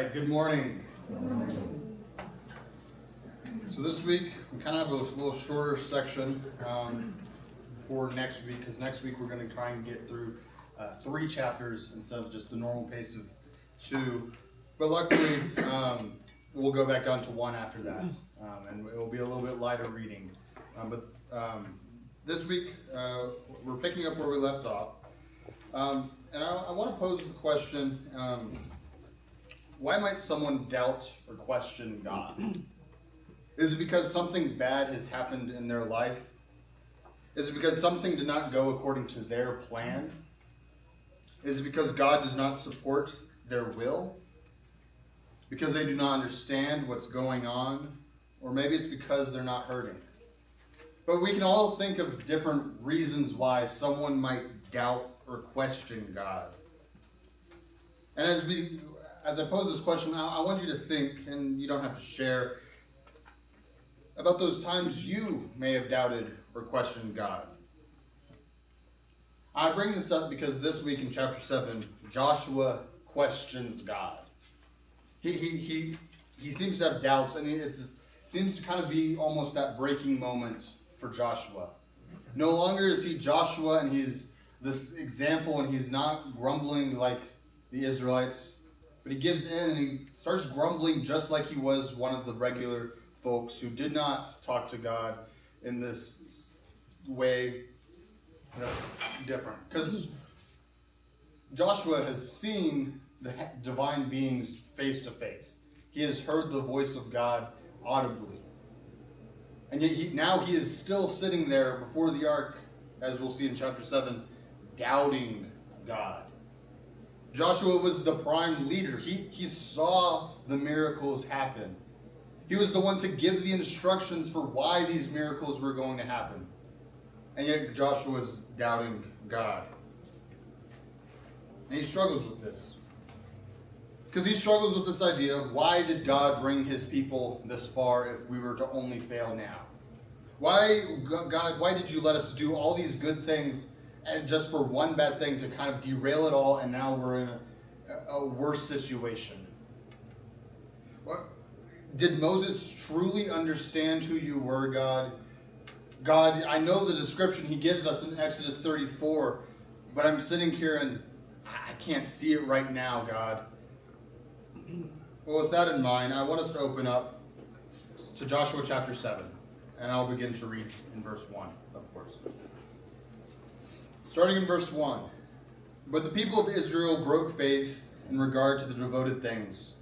right, good morning. So this week, we kind of have a little shorter section for next week, because next week we're going to try and get through 3 chapters instead of just the normal pace of 2. But luckily, we'll go back down to 1 after that, and it will be a little bit lighter reading. But this week, we're picking up where we left off. And I want to pose the question, why might someone doubt or question God? Is it because something bad has happened in their life? Is it because something did not go according to their plan? Is it because God does not support their will? Because they do not understand what's going on? Or maybe it's because they're not hurting. But we can all think of different reasons why someone might doubt or question God. And as I pose this question, I want you to think, and you don't have to share, about those times you may have doubted or questioned God. I bring this up because this week in chapter 7, Joshua questions God. He seems to have doubts, and it seems to kind of be almost that breaking moment for Joshua. No longer is he Joshua, and he's this example, and he's not grumbling like the Israelites, but he gives in and he starts grumbling just like he was one of the regular folks who did not talk to God in this way that's different. Because Joshua has seen the divine beings face to face. He has heard the voice of God audibly. And yet now he is still sitting there before the ark, as we'll see in chapter 7, doubting God. Joshua was the prime leader. He saw the miracles happen. He was the one to give the instructions for why these miracles were going to happen. And yet Joshua was doubting God. And he struggles with this. Because he struggles with this idea of, why did God bring his people this far if we were to only fail now? Why, God, why did you let us do all these good things and just for one bad thing to kind of derail it all, and now we're in a worse situation? What? Did Moses truly understand who you were, God? God, I know the description he gives us in Exodus 34, but I'm sitting here and I can't see it right now, God. Well, with that in mind, I want us to open up to Joshua chapter 7, and I'll begin to read in verse 1, of course. Starting in verse 1. But the people of Israel broke faith in regard to the devoted things.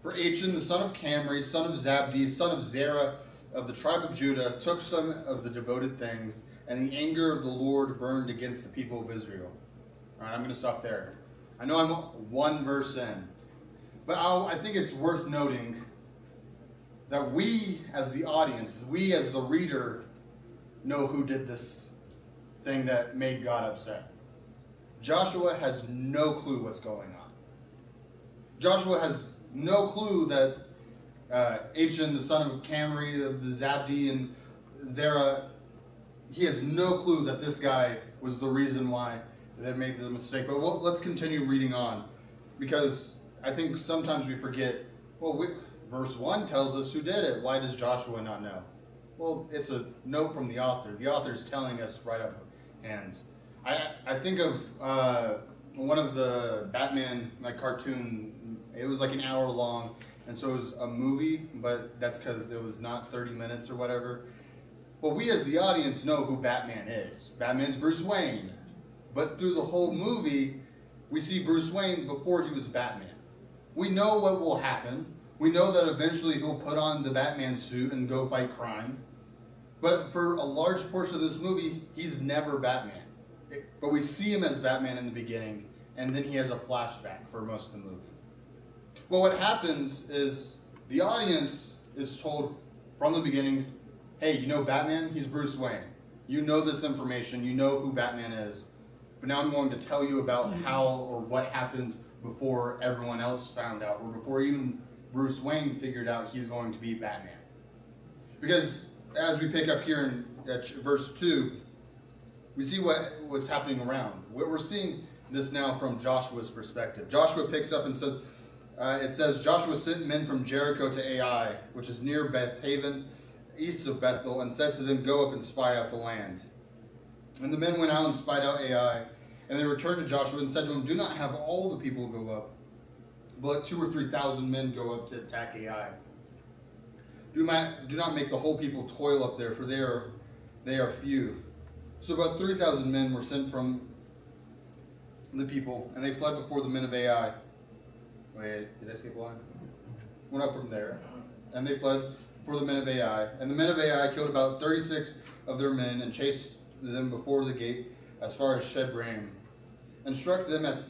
For Achan, the son of Camri, son of Zabdi, son of Zerah, of the tribe of Judah, took some of the devoted things, and the anger of the Lord burned against the people of Israel. All right, I'm going to stop there. I know I'm 1 verse in, but I think it's worth noting that we as the audience, we as the reader, know who did this thing that made God upset. Joshua has no clue what's going on. Joshua has no clue that Achan, the son of Camri, of the Zabdi, and Zerah, he has no clue that this guy was the reason why they made the mistake. But let's continue reading on, because I think sometimes we forget, verse 1 tells us who did it. Why does Joshua not know? Well, it's a note from the author. The author is telling us right up hand. I think of one of the Batman cartoon. It was like an hour long, and so it was a movie, but that's because it was not 30 minutes or whatever. Well, we as the audience know who Batman is. Batman's Bruce Wayne. But through the whole movie, we see Bruce Wayne before he was Batman. We know what will happen. We know that eventually he'll put on the Batman suit and go fight crime. But for a large portion of this movie, he's never Batman. But we see him as Batman in the beginning, and then he has a flashback for most of the movie. Well, what happens is the audience is told from the beginning, hey, you know Batman? He's Bruce Wayne. You know this information. You know who Batman is. But now I'm going to tell you about how or what happened before everyone else found out, or before even Bruce Wayne figured out he's going to be Batman. Because as we pick up here in verse 2, we see what's happening around. We're seeing this now from Joshua's perspective. Joshua picks up and says, it says, Joshua sent men from Jericho to Ai, which is near Beth Haven, east of Bethel, and said to them, go up and spy out the land. And the men went out and spied out Ai, and they returned to Joshua and said to him, do not have all the people go up, but 2,000 or 3,000 men go up to attack Ai. Do not make the whole people toil up there, for they are few. So about 3,000 men were sent from the people, and they fled before the men of Ai. Wait, did I skip a line? Went up from there, and they fled before the men of Ai. And the men of Ai killed about 36 of their men, and chased them before the gate as far as Shebraim, and struck them at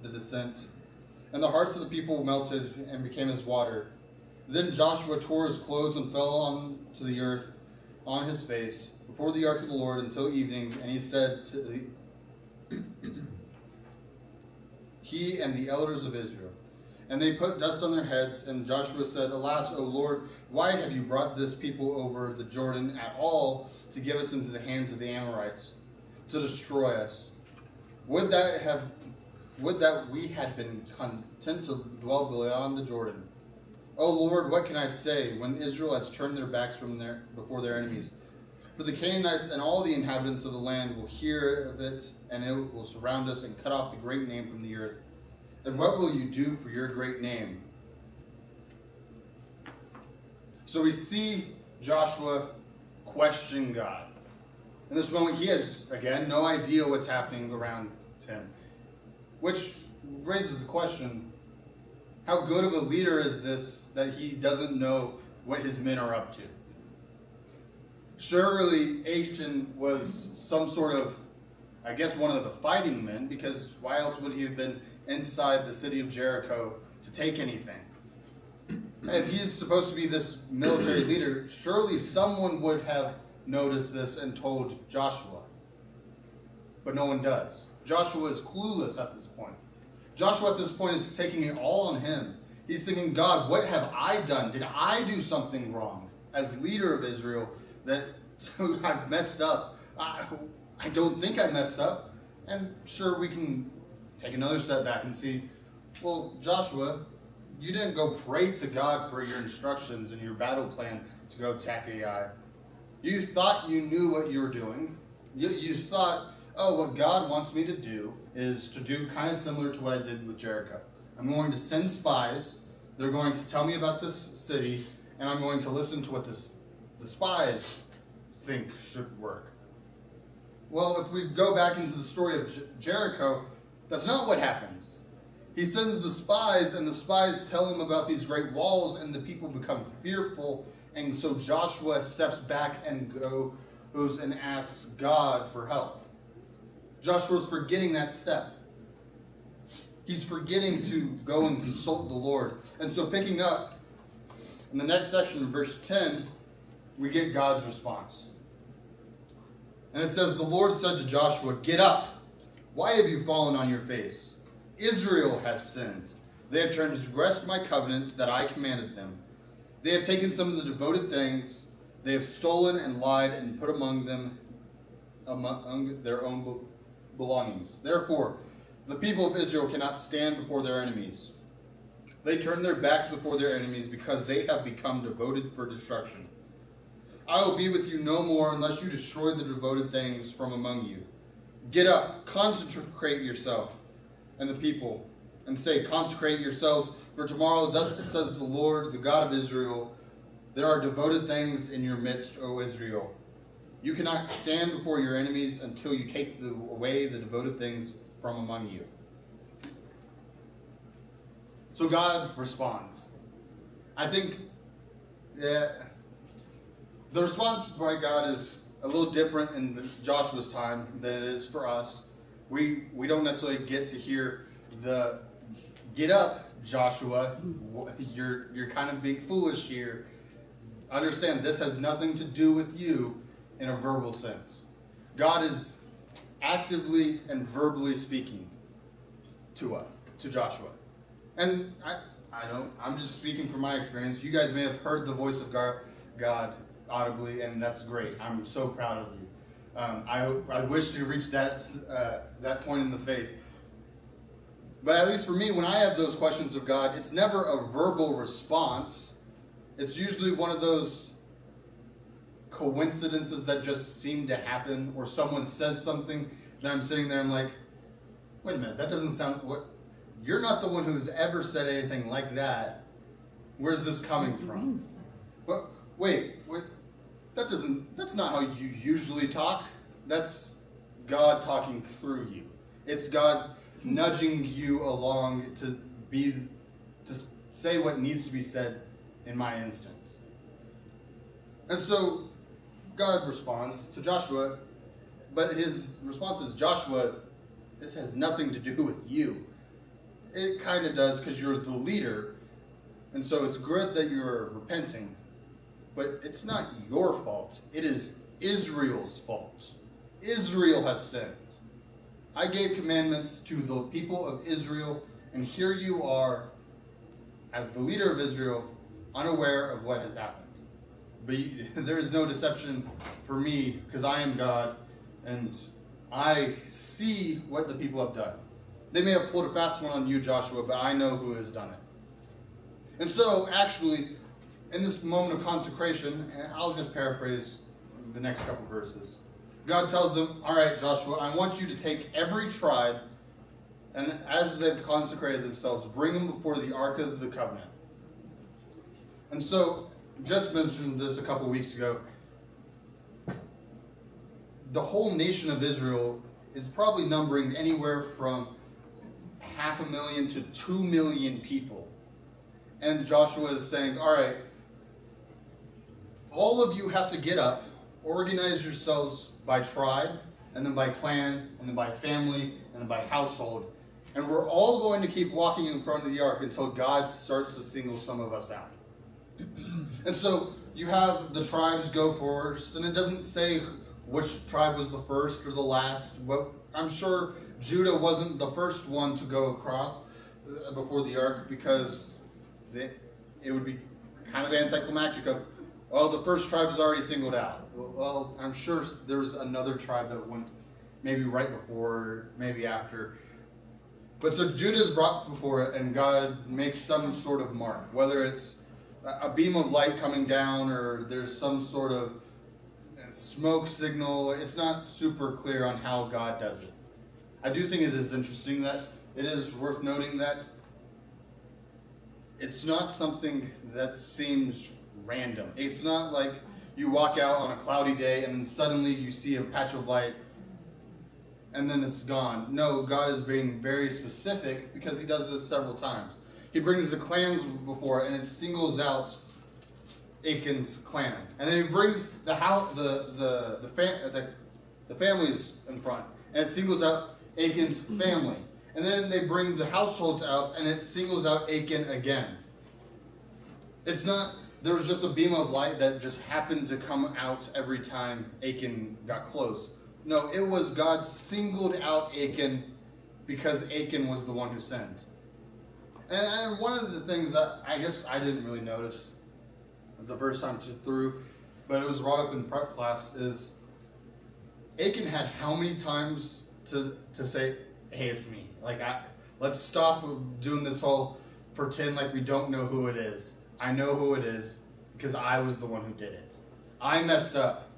the descent. And the hearts of the people melted and became as water. Then Joshua tore his clothes and fell on to the earth on his face before the ark of the Lord until evening. And he said to he and the elders of Israel, and they put dust on their heads. And Joshua said, alas, O Lord, why have you brought this people over the Jordan at all to give us into the hands of the Amorites, to destroy us? Would that we had been content to dwell beyond the Jordan. O Lord, what can I say when Israel has turned their backs before their enemies? For the Canaanites and all the inhabitants of the land will hear of it, and it will surround us and cut off the great name from the earth. And what will you do for your great name? So we see Joshua question God. In this moment, he has, again, no idea what's happening around him. Which raises the question, how good of a leader is this that he doesn't know what his men are up to? Surely Achan was some sort of, I guess, one of the fighting men, because why else would he have been inside the city of Jericho to take anything? If he's supposed to be this military leader, surely someone would have noticed this and told Joshua. But no one does. Joshua is clueless at this point. Joshua at this point is taking it all on him. He's thinking, God, what have I done? Did I do something wrong as leader of Israel that I've messed up? I don't think I messed up. And sure, we can take another step back and see, well, Joshua, you didn't go pray to God for your instructions and your battle plan to go attack Ai. You thought you knew what you were doing. You thought, oh, what God wants me to do is to do kind of similar to what I did with Jericho. I'm going to send spies. They're going to tell me about this city, and I'm going to listen to what the spies think should work. Well, if we go back into the story of Jericho, that's not what happens. He sends the spies, and the spies tell him about these great walls, and the people become fearful, and so Joshua steps back and goes and asks God for help. Joshua's forgetting that step. He's forgetting to go and consult the Lord. And so picking up in the next section, verse 10, we get God's response. And it says, the Lord said to Joshua, get up. Why have you fallen on your face? Israel has sinned. They have transgressed my covenant that I commanded them. They have taken some of the devoted things. They have stolen and lied and put among their own belongings. Therefore, the people of Israel cannot stand before their enemies. They turn their backs before their enemies because they have become devoted for destruction. I will be with you no more unless you destroy the devoted things from among you. Get up, consecrate yourself and the people, and say, consecrate yourselves, for tomorrow, thus says the Lord, the God of Israel, there are devoted things in your midst, O Israel. You cannot stand before your enemies until you take away the devoted things from among you. So God responds. I think the response by God is a little different in Joshua's time than it is for us. We don't necessarily get to hear the get up, Joshua. You're kind of being foolish here. Understand, this has nothing to do with you in a verbal sense. God is actively and verbally speaking to Joshua. And I'm just speaking from my experience. You guys may have heard the voice of God audibly, and that's great. I'm so proud of you. I wish to reach that point in the faith. But at least for me, when I have those questions of God, it's never a verbal response. It's usually one of those coincidences that just seem to happen, or someone says something, and I'm sitting there, I'm like, wait a minute, that doesn't sound, what? You're not the one who's ever said anything like that. Where's this coming from? What? Wait, that's not how you usually talk. That's God talking through you. It's God nudging you along to say what needs to be said in my instance. And so God responds to Joshua, but his response is, Joshua, this has nothing to do with you. It kind of does because you're the leader, and so it's good that you're repenting, but it's not your fault. It is Israel's fault. Israel has sinned. I gave commandments to the people of Israel, and here you are, as the leader of Israel, unaware of what has happened. But there is no deception for me, because I am God, and I see what the people have done. They may have pulled a fast one on you, Joshua, but I know who has done it. And so, actually, in this moment of consecration, and I'll just paraphrase the next couple verses, God tells them, all right, Joshua, I want you to take every tribe, and as they've consecrated themselves, bring them before the Ark of the Covenant. And so, just mentioned this a couple weeks ago, the whole nation of Israel is probably numbering anywhere from 500,000 to 2 million people. And Joshua is saying, all right, all of you have to get up, organize yourselves by tribe, and then by clan, and then by family, and then by household. And we're all going to keep walking in front of the ark until God starts to single some of us out. And so you have the tribes go first, and it doesn't say which tribe was the first or the last. But I'm sure Judah wasn't the first one to go across before the ark, because it would be kind of anticlimactic of, well, the first tribe is already singled out. Well, I'm sure there was another tribe that went maybe right before, maybe after. But so Judah's brought before it, and God makes some sort of mark, whether it's a beam of light coming down or there's some sort of smoke signal. It's not super clear on how God does it. I do think it is interesting that it is worth noting that it's not something that seems random. It's not like you walk out on a cloudy day and then suddenly you see a patch of light and then it's gone. No, God is being very specific because he does this several times. He brings the clans before and it singles out Achan's clan. And then he brings the families in front and it singles out Achan's family. And then they bring the households out and it singles out Achan again. It's not, there was just a beam of light that just happened to come out every time Achan got close. No, it was God singled out Achan because Achan was the one who sinned. And one of the things that I guess I didn't really notice the first time through, but it was brought up in prep class, is Achan had how many times to say, hey, it's me. Like, let's stop doing this whole pretend like we don't know who it is. I know who it is because I was the one who did it. I messed up.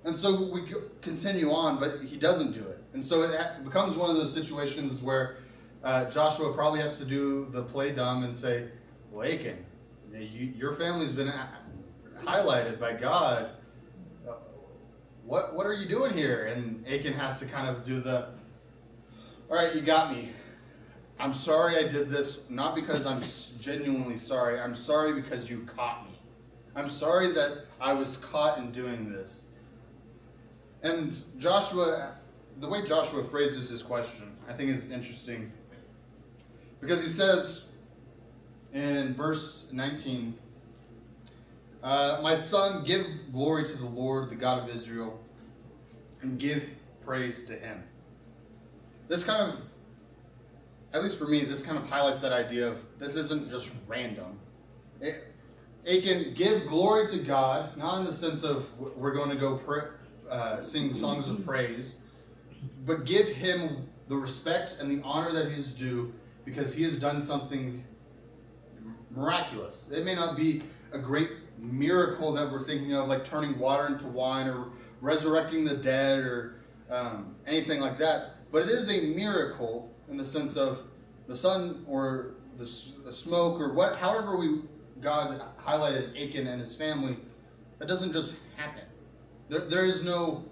And so we continue on, but he doesn't do it. And so it becomes one of those situations where Joshua probably has to do the play dumb and say, well, Achan, your family's been highlighted by God. What are you doing here? And Achan has to kind of do the, all right, you got me. I'm sorry I did this, not because I'm genuinely sorry. I'm sorry because you caught me. I'm sorry that I was caught in doing this. And Joshua, the way Joshua phrases his question, I think is interesting. Because he says in verse 19, my son, give glory to the Lord, the God of Israel, and give praise to him. This kind of, at least for me, this kind of highlights that idea of this isn't just random. Achan, give glory to God, not in the sense of we're going to go sing songs of praise, but give him the respect and the honor that he is due, because he has done something miraculous. It may not be a great miracle that we're thinking of, like turning water into wine or resurrecting the dead or anything like that, but it is a miracle in the sense of the sun or the smoke or however God highlighted Achan and his family. That doesn't just happen. There is no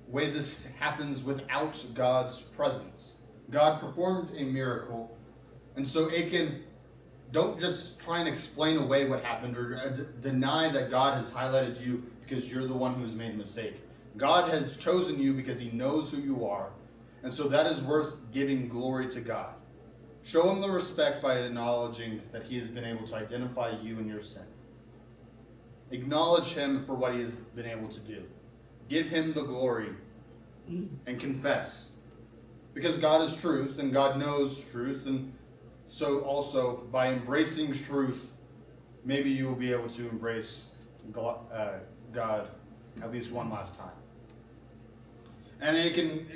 way this happens without God's presence. God performed a miracle, and so Achan, don't just try and explain away what happened or deny that God has highlighted you because you're the one who has made the mistake. God has chosen you because he knows who you are, and so that is worth giving glory to God. Show him the respect by acknowledging that he has been able to identify you and your sin. Acknowledge him for what he has been able to do. Give him the glory and confess. Because God is truth and God knows truth, and so also by embracing truth, maybe you will be able to embrace God at least one last time. And Achan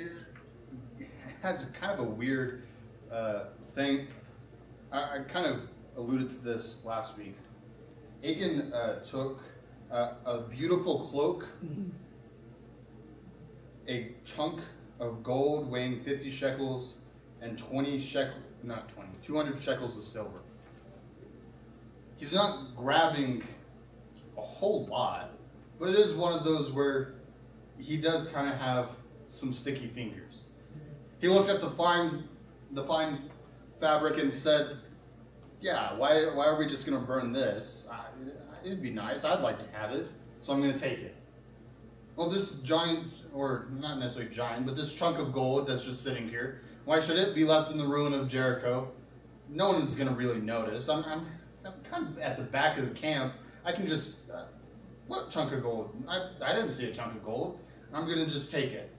has kind of a weird thing. I kind of alluded to this last week. Achan took a beautiful cloak, a chunk of gold weighing 50 shekels, and 200 shekels of silver. He's not grabbing a whole lot, but it is one of those where he does kind of have some sticky fingers. He looked at the fine fabric and said, yeah, why are we just going to burn this? It'd be nice. I'd like to have it, so I'm going to take it. Well, this giant, or not necessarily giant, but this chunk of gold that's just sitting here, why should it be left in the ruin of Jericho? No one's going to really notice. I'm kind of at the back of the camp. I can just, what chunk of gold? I didn't see a chunk of gold. I'm going to just take it.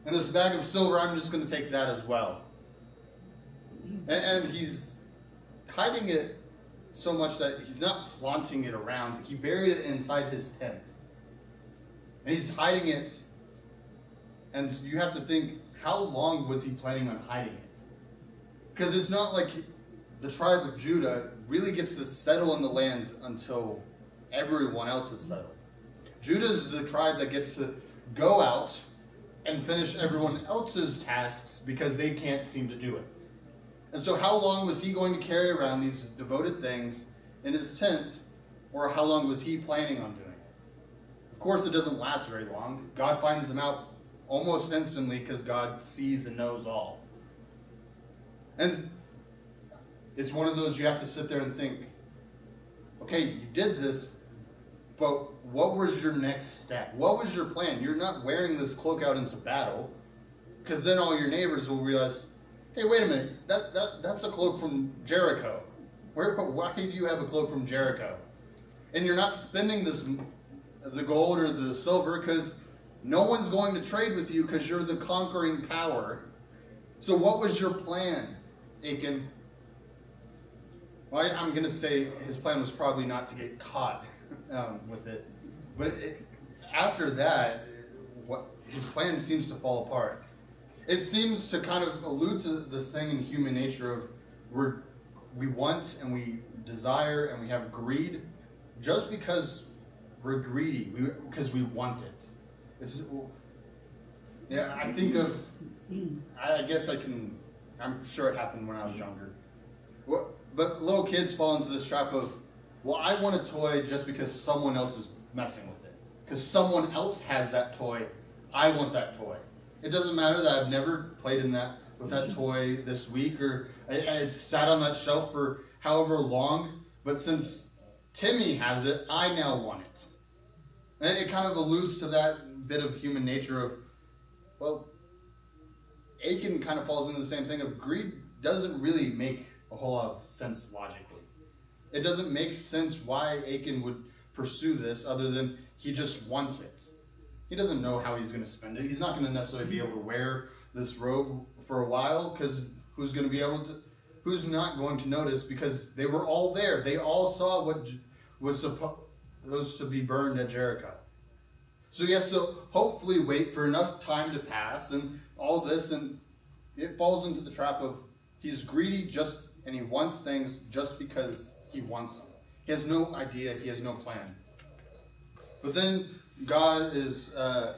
And this bag of silver, I'm just going to take that as well. And he's hiding it so much that he's not flaunting it around. He buried it inside his tent. And he's hiding it. And you have to think, how long was he planning on hiding it? Because it's not like the tribe of Judah really gets to settle in the land until everyone else is settled. Judah is the tribe that gets to go out and finish everyone else's tasks because they can't seem to do it. And so how long was he going to carry around these devoted things in his tent, or how long was he planning on doing it? Of course, it doesn't last very long. God finds them out almost instantly because God sees and knows all. And it's one of those you have to sit there and think, okay, you did this, but what was your next step? What was your plan? You're not wearing this cloak out into battle, because then all your neighbors will realize, hey, wait a minute, that's a cloak from Jericho. Why do you have a cloak from Jericho? And you're not spending the gold or the silver because no one's going to trade with you because you're the conquering power. So what was your plan, Achan? Well, I'm going to say his plan was probably not to get caught with it. But after that, his plan seems to fall apart. It seems to kind of allude to this thing in human nature of we want and we desire and we have greed just because we're greedy, because we want it. I think of, I guess I'm sure it happened when I was younger. But little kids fall into this trap of, well, I want a toy just because someone else is messing with it. Because someone else has that toy, I want that toy. It doesn't matter that I've never played with that toy this week, or it's sat on that shelf for however long, but since Timmy has it, I now want it. And it kind of alludes to that bit of human nature of, well, Achan kind of falls into the same thing of greed doesn't really make a whole lot of sense logically. It doesn't make sense why Achan would pursue this other than he just wants it. He doesn't know how he's going to spend it. He's not going to necessarily be able to wear this robe for a while because who's not going to notice because they were all there. They all saw what was supposed to be burned at Jericho. So he has to hopefully wait for enough time to pass and all this, and it falls into the trap of he's greedy and he wants things just because he wants them. He has no idea, he has no plan. But then God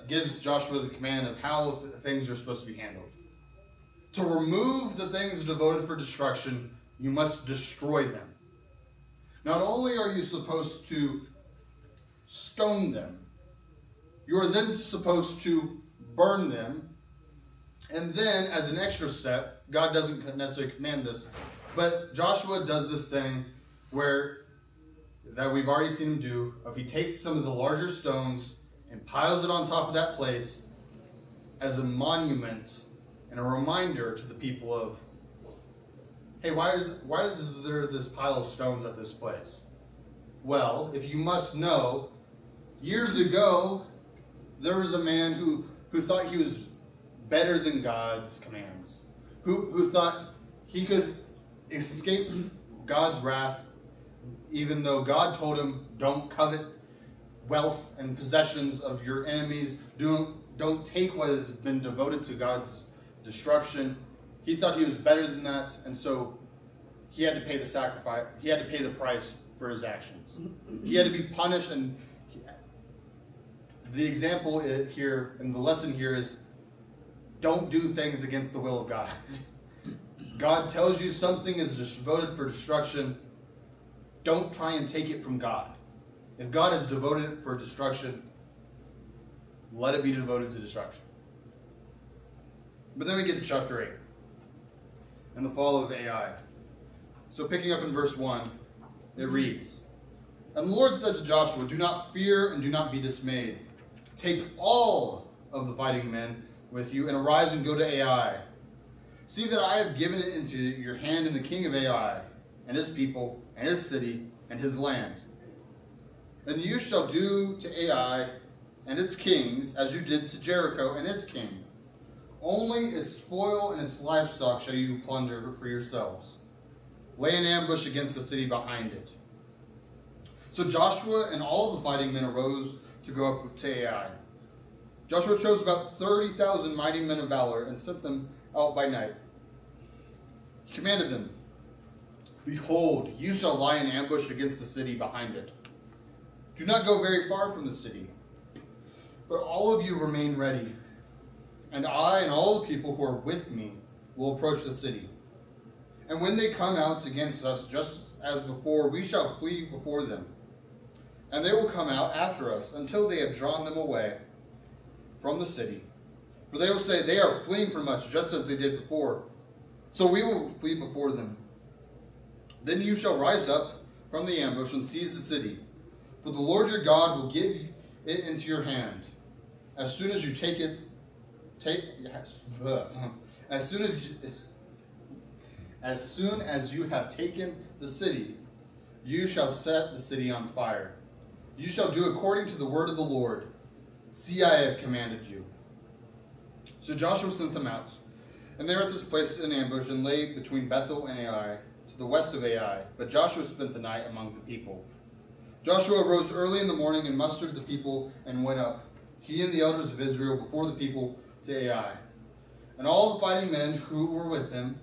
gives Joshua the command of how things are supposed to be handled. To remove the things devoted for destruction, you must destroy them. Not only are you supposed to stone them, you are then supposed to burn them. And then, as an extra step, God doesn't necessarily command this, but Joshua does this thing that we've already seen him do, of he takes some of the larger stones and piles it on top of that place as a monument and a reminder to the people of, hey, why is there this pile of stones at this place? Well, if you must know, years ago, there was a man who thought he was better than God's commands, who thought he could escape God's wrath, even though God told him, don't covet wealth and possessions of your enemies, don't take what has been devoted to God's destruction. He thought he was better than that, and so he had to pay the sacrifice. He had to pay the price for his actions. He had to be punished, and the example here and the lesson here is, don't do things against the will of God. God tells you something is devoted for destruction. Don't try and take it from God. If God has devoted it for destruction, let it be devoted to destruction. But then we get to chapter 8 and the fall of Ai. So picking up in verse 1, it reads, And the Lord said to Joshua, Do not fear and do not be dismayed. Take all of the fighting men with you and arise and go to Ai. See that I have given it into your hand and the king of Ai, and his people, and his city, and his land. And you shall do to Ai and its kings as you did to Jericho and its king. Only its spoil and its livestock shall you plunder for yourselves. Lay an ambush against the city behind it. So Joshua and all the fighting men arose to go up to Ai. Joshua chose about 30,000 mighty men of valor and sent them out by night. He commanded them, Behold, you shall lie in ambush against the city behind it. Do not go very far from the city, but all of you remain ready, and I and all the people who are with me will approach the city. And when they come out against us, just as before, we shall flee before them. And they will come out after us until they have drawn them away from the city. For they will say, They are fleeing from us just as they did before. So we will flee before them. Then you shall rise up from the ambush and seize the city. For the Lord your God will give it into your hand. As soon as you have taken the city, you shall set the city on fire. You shall do according to the word of the Lord. See, I have commanded you. So Joshua sent them out, and they were at this place in ambush and lay between Bethel and Ai, to the west of Ai. But Joshua spent the night among the people. Joshua rose early in the morning and mustered the people and went up, he and the elders of Israel, before the people to Ai. And all the fighting men who were with him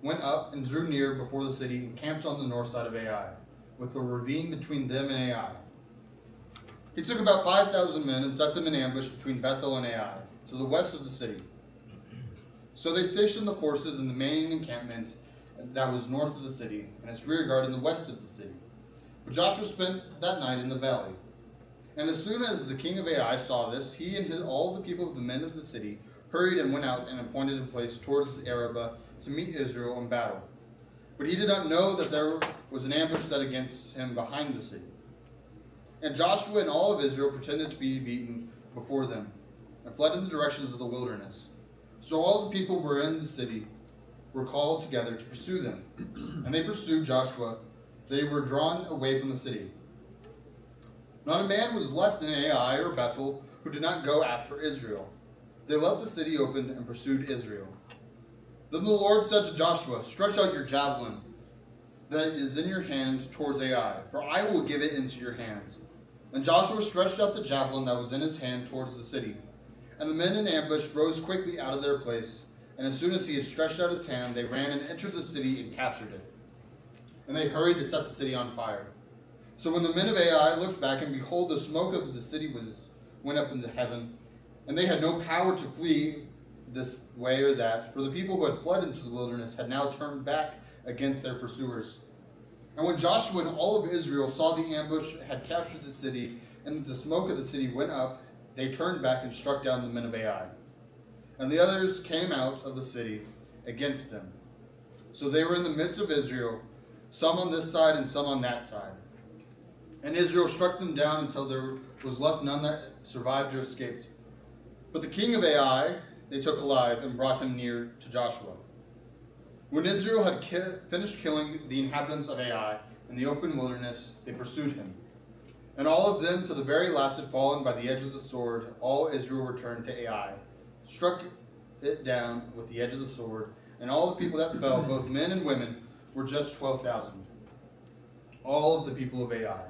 went up and drew near before the city and camped on the north side of Ai, with the ravine between them and Ai. He took about 5,000 men and set them in ambush between Bethel and Ai, to the west of the city. So they stationed the forces in the main encampment that was north of the city, and its rear guard in the west of the city. But Joshua spent that night in the valley. And as soon as the king of Ai saw this, he and all the people of the men of the city hurried and went out and appointed a place towards the Arabah to meet Israel in battle. But he did not know that there was an ambush set against him behind the city. And Joshua and all of Israel pretended to be beaten before them, and fled in the directions of the wilderness. So all the people who were in the city were called together to pursue them. And they pursued Joshua. They were drawn away from the city. Not a man was left in Ai or Bethel who did not go after Israel. They left the city open and pursued Israel. Then the Lord said to Joshua, Stretch out your javelin that is in your hand towards Ai, for I will give it into your hands. And Joshua stretched out the javelin that was in his hand towards the city. And the men in ambush rose quickly out of their place. And as soon as he had stretched out his hand, they ran and entered the city and captured it. And they hurried to set the city on fire. So when the men of Ai looked back, and behold, the smoke of the city went up into heaven, and they had no power to flee this way or that, for the people who had fled into the wilderness had now turned back against their pursuers. And when Joshua and all of Israel saw the ambush had captured the city, and the smoke of the city went up, they turned back and struck down the men of Ai. And the others came out of the city against them. So they were in the midst of Israel, some on this side and some on that side. And Israel struck them down until there was left none that survived or escaped. But the king of Ai they took alive and brought him near to Joshua. When Israel had finished killing the inhabitants of Ai in the open wilderness, they pursued him. And all of them, to the very last, had fallen by the edge of the sword. All Israel returned to Ai, struck it down with the edge of the sword, and all the people that fell, both men and women, were just 12,000. All of the people of Ai.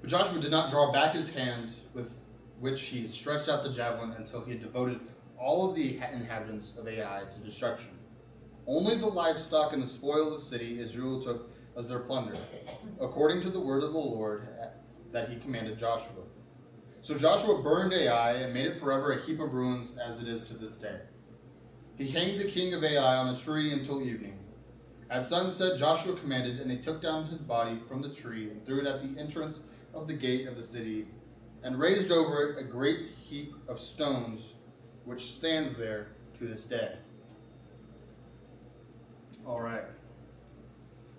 But Joshua did not draw back his hand with which he stretched out the javelin until he had devoted all of the inhabitants of Ai to destruction. Only the livestock and the spoil of the city Israel took as their plunder, according to the word of the Lord that he commanded Joshua. So Joshua burned Ai and made it forever a heap of ruins as it is to this day. He hanged the king of Ai on a tree until evening. At sunset Joshua commanded, and they took down his body from the tree and threw it at the entrance of the gate of the city, and raised over it a great heap of stones, which stands there to this day. All right.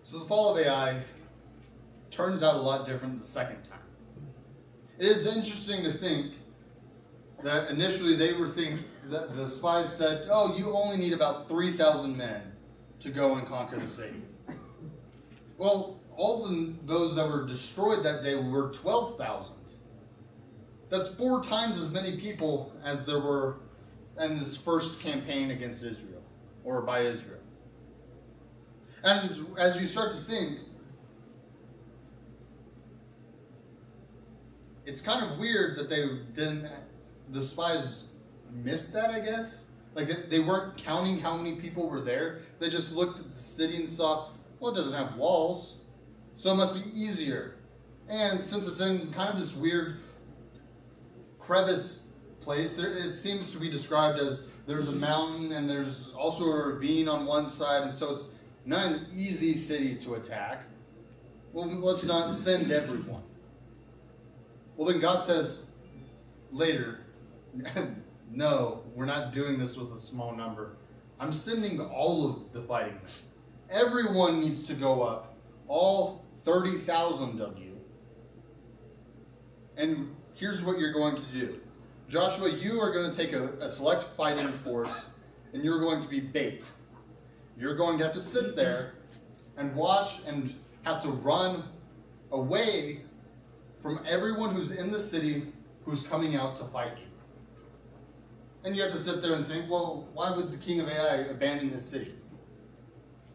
So the fall of Ai turns out a lot different the second time. It is interesting to think that initially they were thinking that the spies said, "Oh, you only need about 3,000 men to go and conquer the city." Well, all those that were destroyed that day were 12,000. That's 4 times as many people as there were in this first campaign against Israel, or by Israel. And as you start to think, it's kind of weird that the spies missed that, I guess. Like, they weren't counting how many people were there. They just looked at the city and saw, well, it doesn't have walls, so it must be easier. And since it's in kind of this weird crevice place, it seems to be described as there's a mountain and there's also a ravine on one side, and so it's not an easy city to attack. Well, let's not send everyone. Well, then God says later, no, we're not doing this with a small number. I'm sending all of the fighting men. Everyone needs to go up, all 30,000 of you. And here's what you're going to do. Joshua, you are going to take a select fighting force, and you're going to be bait. You're going to have to sit there and watch and have to run away from everyone who's in the city who's coming out to fight you. And you have to sit there and think, well, why would the king of Ai abandon this city?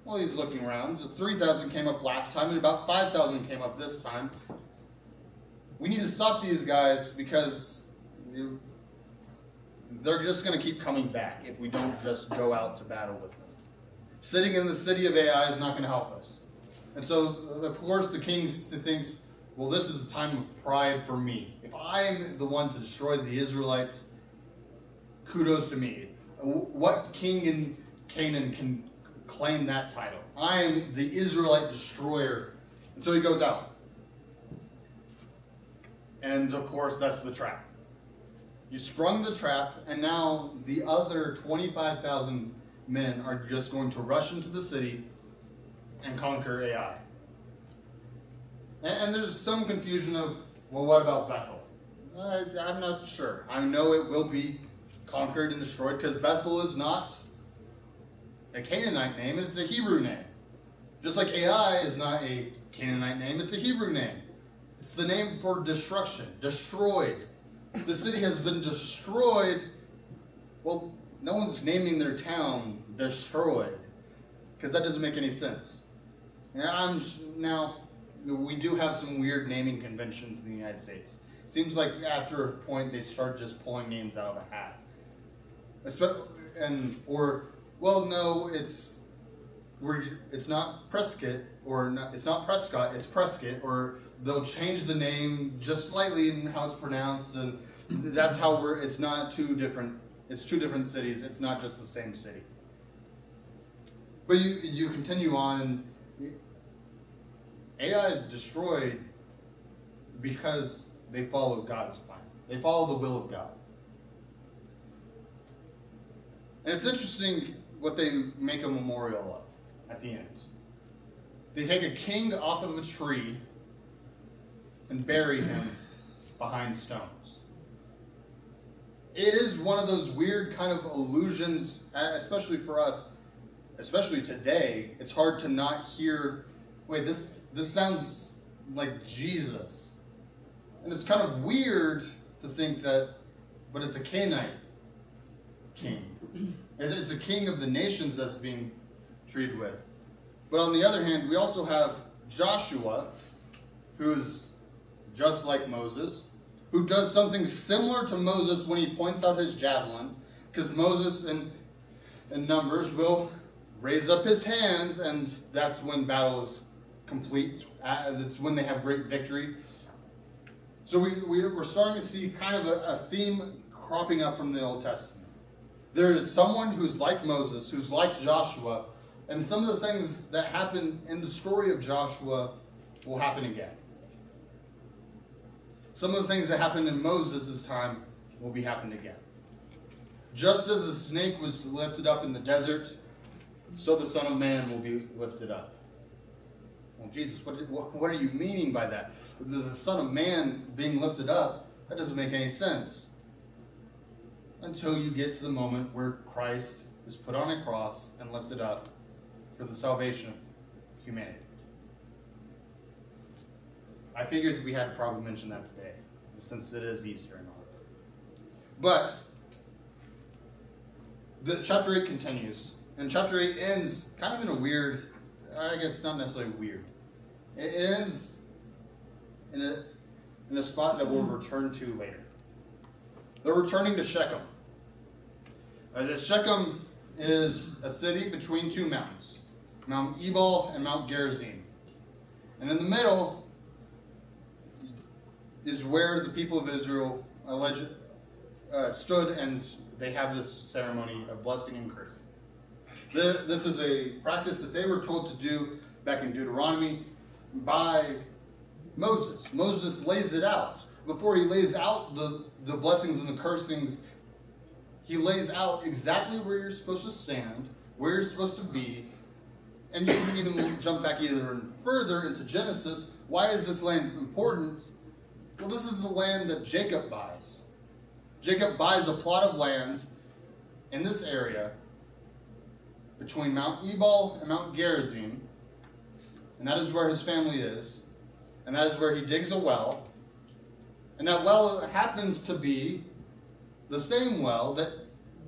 Well, he's looking around. 3,000 came up last time, and about 5,000 came up this time. We need to stop these guys because they're just going to keep coming back if we don't just go out to battle with them. Sitting in the city of Ai is not going to help us. And so, of course, the king thinks, well, this is a time of pride for me. If I'm the one to destroy the Israelites, kudos to me. What king in Canaan can claim that title? I'm the Israelite destroyer. And so he goes out. And of course, that's the trap. You sprung the trap, and now the other 25,000 men are just going to rush into the city and conquer Ai. And there's some confusion of, well, what about Bethel? I'm not sure. I know it will be conquered and destroyed because Bethel is not a Canaanite name, it's a Hebrew name. Just like Ai is not a Canaanite name, it's a Hebrew name. It's the name for destruction, destroyed. The city has been destroyed. Well, no one's naming their town destroyed because that doesn't make any sense. Now, we do have some weird naming conventions in the United States. It seems like after a point they start just pulling names out of a hat. It's not Prescott, it's not Prescott, it's Prescott, or they'll change the name just slightly in how it's pronounced, and that's how it's not it's two different cities, it's not just the same city. But you continue on, and Ai is destroyed because they follow God's plan. They follow the will of God. And it's interesting what they make a memorial of at the end. They take a king off of a tree and bury him behind stones. It is one of those weird kind of illusions, especially for us, especially today. It's hard to not hear, wait, this sounds like Jesus. And it's kind of weird to think that, but it's a Canaanite king. It's a king of the nations that's being treated with. But on the other hand, we also have Joshua, who's just like Moses, who does something similar to Moses when he points out his javelin, because Moses in Numbers will raise up his hands, and that's when battle is complete. That's when they have great victory. So we're starting to see kind of a theme cropping up from the Old Testament. There is someone who's like Moses, who's like Joshua, and some of the things that happen in the story of Joshua will happen again. Some of the things that happened in Moses' time will be happened again. Just as the snake was lifted up in the desert, so the Son of Man will be lifted up. Well, Jesus, what are you meaning by that? The Son of Man being lifted up, that doesn't make any sense. Until you get to the moment where Christ is put on a cross and lifted up for the salvation of humanity. I figured we had to probably mention that today, since it is Easter and all. But the chapter 8 continues, and chapter 8 ends kind of in a weird, I guess not necessarily weird. It ends in a spot that we'll return to later. They're returning to Shechem. Shechem is a city between two mountains, Mount Ebal and Mount Gerizim. And in the middle is where the people of Israel stood, and they have this ceremony of blessing and cursing. This is a practice that they were told to do back in Deuteronomy by Moses. Moses lays it out. Before he lays out the blessings and the cursings, he lays out exactly where you're supposed to stand, where you're supposed to be, and you can even jump back even further into Genesis. Why is this land important? Well, this is the land that Jacob buys. Jacob buys a plot of land in this area between Mount Ebal and Mount Gerizim, and that is where his family is, and that is where he digs a well, and that well happens to be the same well that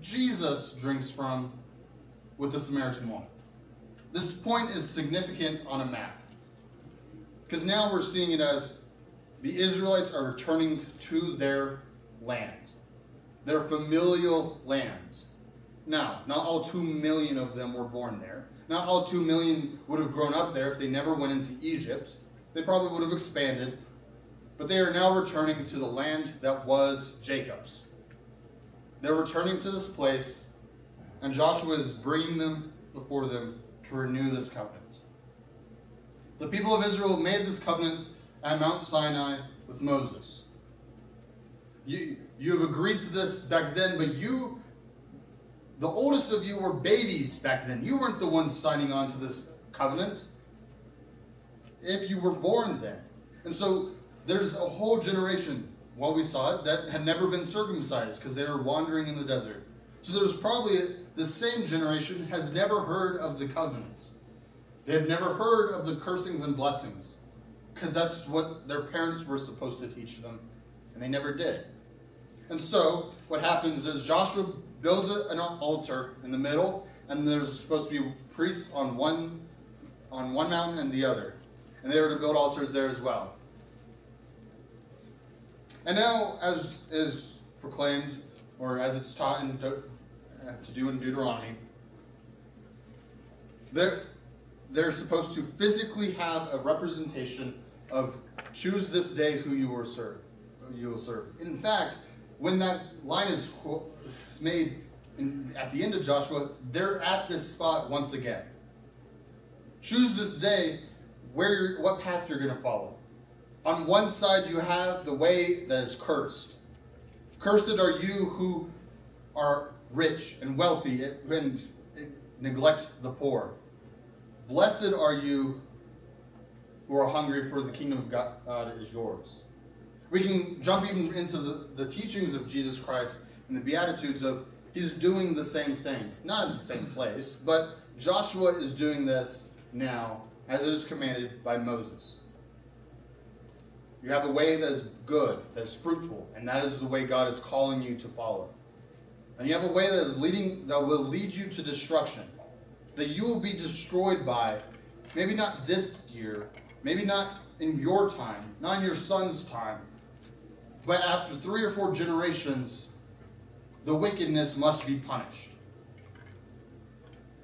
Jesus drinks from with the Samaritan woman. This point is significant on a map, because now we're seeing it as the Israelites are returning to their land, their familial land. Now, not all 2 million of them were born there. Not all 2 million would have grown up there if they never went into Egypt. They probably would have expanded. But they are now returning to the land that was Jacob's. They're returning to this place, and Joshua is bringing them before them to renew this covenant. The people of Israel made this covenant at Mount Sinai with Moses. You have agreed to this back then, but the oldest of you were babies back then. You weren't the ones signing on to this covenant if you were born then. And so there's a whole generation, while we saw it, that had never been circumcised because they were wandering in the desert. So there's probably the same generation has never heard of the covenant. They have never heard of the cursings and blessings because that's what their parents were supposed to teach them, and they never did. And so what happens is Joshua builds an altar in the middle, and there's supposed to be priests on one mountain and the other. And they were to build altars there as well. And now, as is proclaimed, or as it's taught to do in Deuteronomy, they're supposed to physically have a representation of choose this day who you will serve. In fact, when that line is made at the end of Joshua, they're at this spot once again. Choose this day what path you're going to follow. On one side, you have the way that is cursed. Cursed are you who are rich and wealthy and neglect the poor. Blessed are you who are hungry, for the kingdom of God is yours. We can jump even into the teachings of Jesus Christ and the Beatitudes of he's doing the same thing. Not in the same place, but Joshua is doing this now as it is commanded by Moses. You have a way that is good, that is fruitful, and that is the way God is calling you to follow. And you have a way that will lead you to destruction, that you will be destroyed by, maybe not this year, maybe not in your time, not in your son's time, but after 3 or 4 generations, the wickedness must be punished.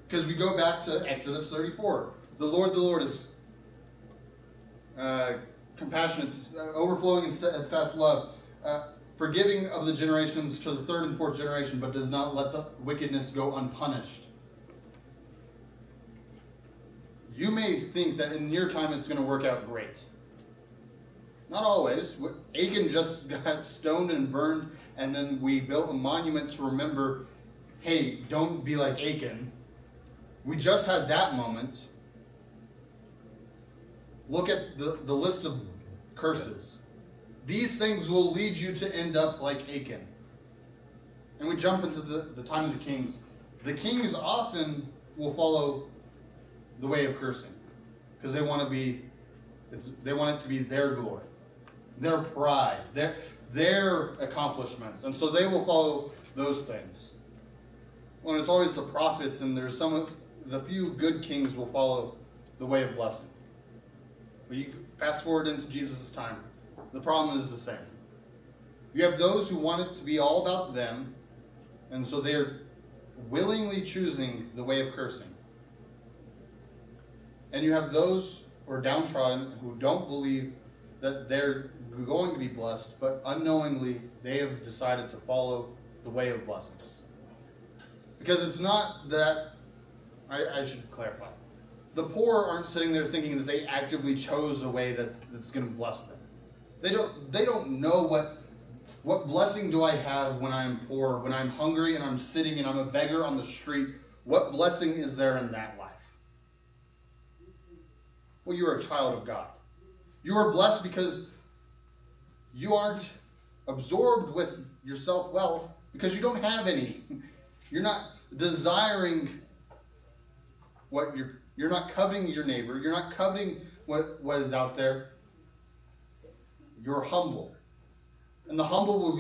Because we go back to Exodus 34. The Lord is compassionate, overflowing in steadfast love, forgiving of the generations to the 3rd and 4th generation, but does not let the wickedness go unpunished. You may think that in your time it's going to work out great. Not always. Achan just got stoned and burned, and then we built a monument to remember, hey, don't be like Achan. We just had that moment. Look at the list of curses. These things will lead you to end up like Achan. And we jump into the time of the kings. The kings often will follow the way of cursing because they want it to be their glory, their pride, their accomplishments. And so they will follow those things. When it's always the prophets, and there's the few good kings will follow the way of blessing. But you fast forward into Jesus' time, the problem is the same. You have those who want it to be all about them, and so they are willingly choosing the way of cursing. And you have those who are downtrodden who don't believe that they're going to be blessed, but unknowingly they have decided to follow the way of blessings. Because it's not that, I should clarify. The poor aren't sitting there thinking that they actively chose a way that's going to bless them. They don't know what blessing do I have when I'm poor, when I'm hungry and I'm sitting and I'm a beggar on the street. What blessing is there in that life? Well, you are a child of God. You are blessed because you aren't absorbed with your self-wealth because you don't have any. You're not desiring what you're not coveting your neighbor. You're not coveting what is out there. You're humble. And the humble will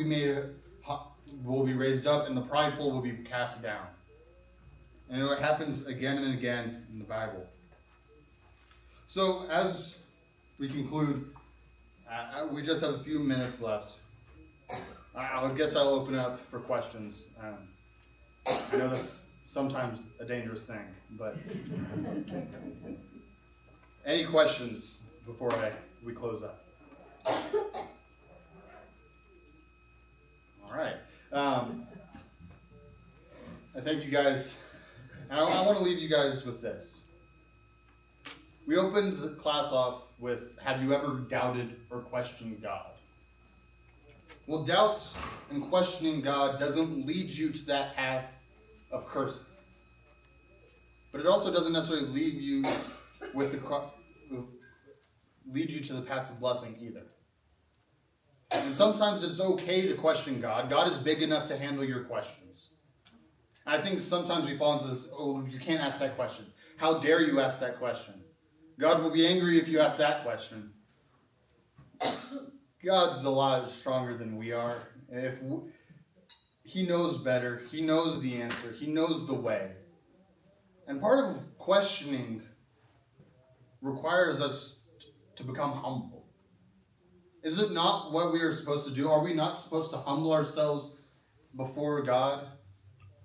be raised up, and the prideful will be cast down. And it happens again and again in the Bible. So as we conclude, we just have a few minutes left. I guess I'll open it up for questions. I know that's sometimes a dangerous thing, but any questions before we close up? All right. I thank you guys. And I want to leave you guys with this. We opened the class off with, have you ever doubted or questioned God? Well, doubts and questioning God doesn't lead you to that path of cursing. But it also doesn't necessarily lead you lead you to the path of blessing either. And sometimes it's okay to question God. God is big enough to handle your questions. I think sometimes we fall into this, you can't ask that question. How dare you ask that question? God will be angry if you ask that question. God's a lot stronger than we are. He knows better. He knows the answer. He knows the way. And part of questioning requires us to become humble? Is it not what we are supposed to do? Are we not supposed to humble ourselves before God?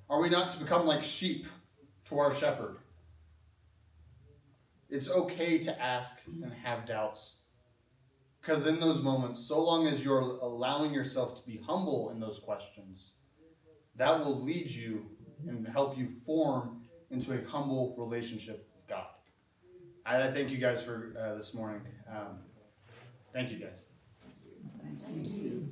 Are we not to become like sheep to our shepherd? It's okay to ask and have doubts. Because in those moments, so long as you're allowing yourself to be humble in those questions, that will lead you and help you form into a humble relationship with God. I thank you guys for this morning. Thank you guys. Thank you.